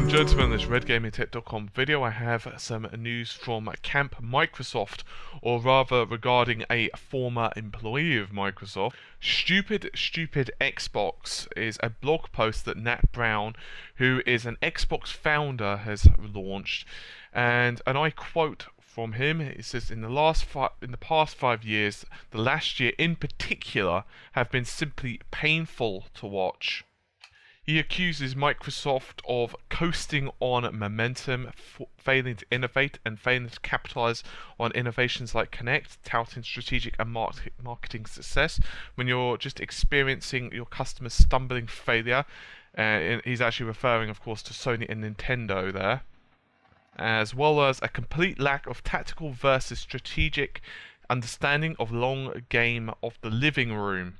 and gentlemen, in this RedGamingTech.com video I have some news from Camp Microsoft, or rather regarding a former employee of Microsoft. Stupid Xbox is a blog post that Nat Brown, who is an Xbox founder, has launched, and I quote from him. It says, in the past 5 years, the last year in particular, have been simply painful to watch. He accuses Microsoft of coasting on momentum, failing to innovate, and failing to capitalize on innovations like Kinect, touting strategic and marketing success when you're just experiencing your customers' stumbling failure. He's actually referring, of course, to Sony and Nintendo there, as well as a complete lack of tactical versus strategic understanding of long game of the living room.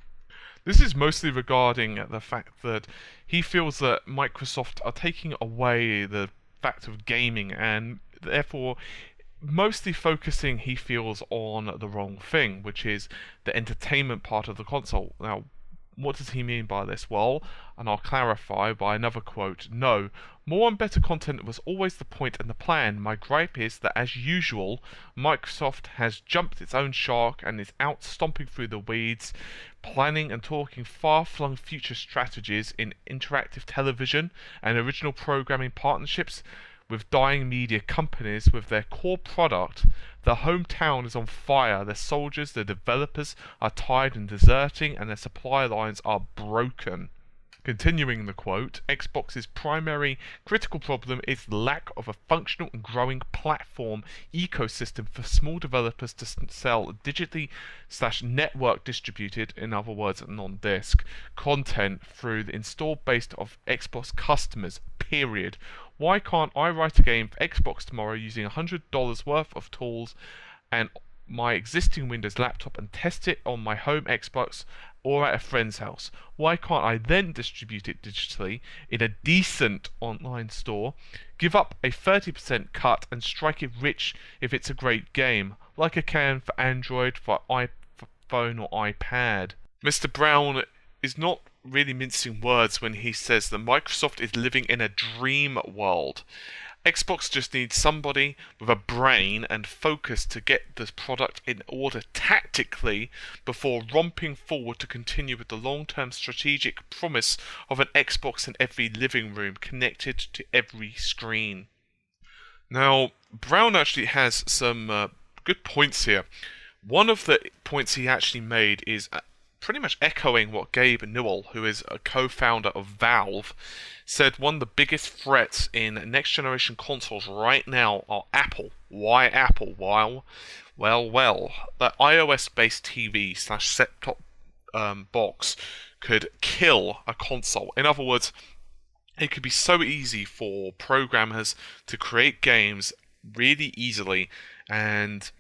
This is mostly regarding the fact that he feels that Microsoft are taking away the fact of gaming, and therefore mostly focusing, he feels, on the wrong thing, which is the entertainment part of the console. Now, what does he mean by this? Well, and I'll clarify by another quote. No, more and better content was always the point and the plan. My gripe is that, as usual, Microsoft has jumped its own shark and is out stomping through the weeds, planning and talking far-flung future strategies in interactive television and original programming partnerships with dying media companies. With their core product, their hometown is on fire, their soldiers, their developers are tired and deserting, and their supply lines are broken. Continuing the quote, Xbox's primary critical problem is the lack of a functional and growing platform ecosystem for small developers to sell digitally/network distributed, in other words non-disc, content through the installed base of Xbox customers, period. Why can't I write a game for Xbox tomorrow using $100 worth of tools and my existing Windows laptop and test it on my home Xbox or at a friend's house? Why can't I then distribute it digitally in a decent online store, give up a 30% cut and strike it rich if it's a great game, like I can for Android, for iPhone or iPad? Mr. Brown is not really mincing words when he says that Microsoft is living in a dream world. Xbox just needs somebody with a brain and focus to get this product in order tactically before romping forward to continue with the long-term strategic promise of an Xbox in every living room connected to every screen. Now, Brown actually has some good points here. One of the points he actually made is pretty much echoing what Gabe Newell, who is a co-founder of Valve, said. One of the biggest threats in next-generation consoles right now are Apple. Why Apple? Well, that iOS-based TV/set-top box could kill a console. In other words, it could be so easy for programmers to create games really easily, and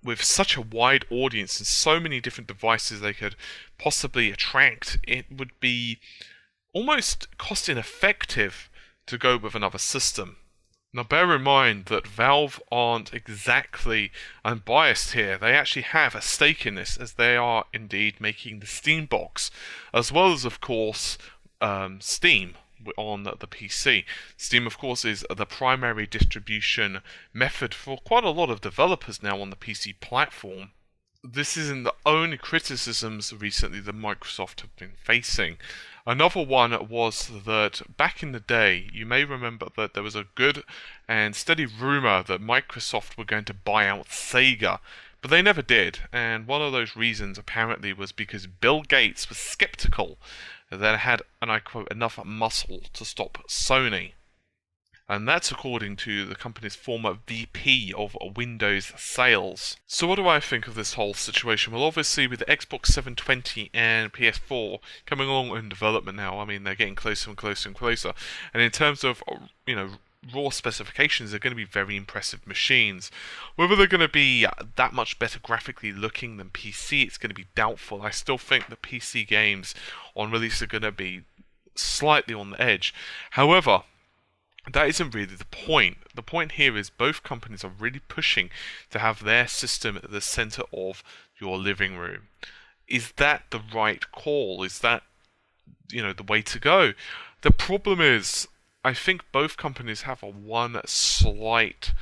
with such a wide audience and so many different devices they could possibly attract, it would be almost cost ineffective to go with another system. Now bear in mind that Valve aren't exactly unbiased here. They actually have a stake in this, as they are indeed making the Steam box, as well as, of course, Steam on the PC. Steam, of course, is the primary distribution method for quite a lot of developers now on the PC platform. This isn't the only criticisms recently that Microsoft have been facing. Another one was that back in the day, you may remember that there was a good and steady rumor that Microsoft were going to buy out Sega, but they never did, and one of those reasons apparently was because Bill Gates was skeptical that it had, and I quote, enough muscle to stop Sony. And that's according to the company's former VP of Windows sales. So what do I think of this whole situation? Well, obviously with the Xbox 720 and PS4 coming along in development now, I mean, they're getting closer and closer and closer. And in terms of, raw specifications, they're going to be very impressive machines. Whether they're going to be that much better graphically looking than PC, it's going to be doubtful. I still think the PC games on release are going to be slightly on the edge. However, that isn't really the point. The point here is both companies are really pushing to have their system at the center of your living room. Is that the right call? Is that, the way to go? The problem is, I think both companies have one slight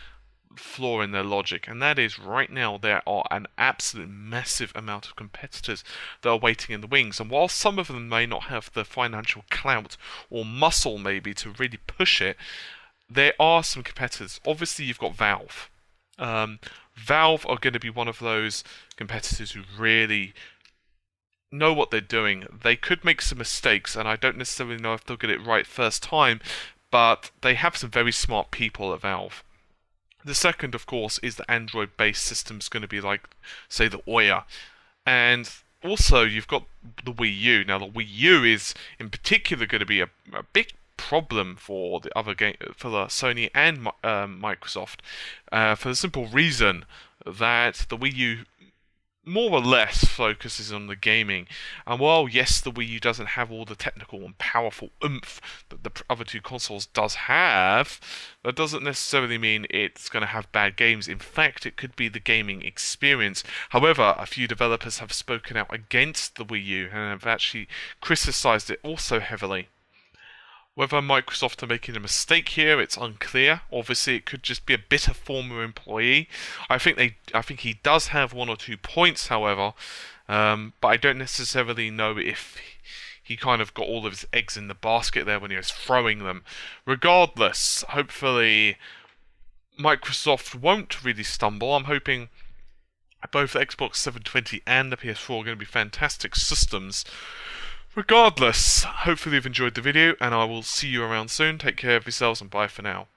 flaw in their logic, and that is right now there are an absolute massive amount of competitors that are waiting in the wings, and while some of them may not have the financial clout or muscle maybe to really push it, there are some competitors. Obviously you've got Valve. Valve are going to be one of those competitors who really know what they're doing. They could make some mistakes, and I don't necessarily know if they'll get it right first time, but they have some very smart people at Valve. The second, of course, is the Android-based system's going to be like, say, the Ouya. And also, you've got the Wii U. Now, the Wii U is, in particular, going to be a big problem for the other for the Sony and Microsoft, for the simple reason that the Wii U more or less focuses on the gaming. And while, yes, the Wii U doesn't have all the technical and powerful oomph that the other two consoles does have, that doesn't necessarily mean it's going to have bad games. In fact, it could be the gaming experience. However, a few developers have spoken out against the Wii U and have actually criticized it also heavily. Whether Microsoft are making a mistake here, it's unclear. Obviously, it could just be a bitter former employee. I think he does have 1 or 2 points, however, but I don't necessarily know if he kind of got all of his eggs in the basket there when he was throwing them. Regardless, hopefully Microsoft won't really stumble. I'm hoping both the Xbox 720 and the PS4 are going to be fantastic systems. Regardless, hopefully you've enjoyed the video, and I will see you around soon. Take care of yourselves, and bye for now.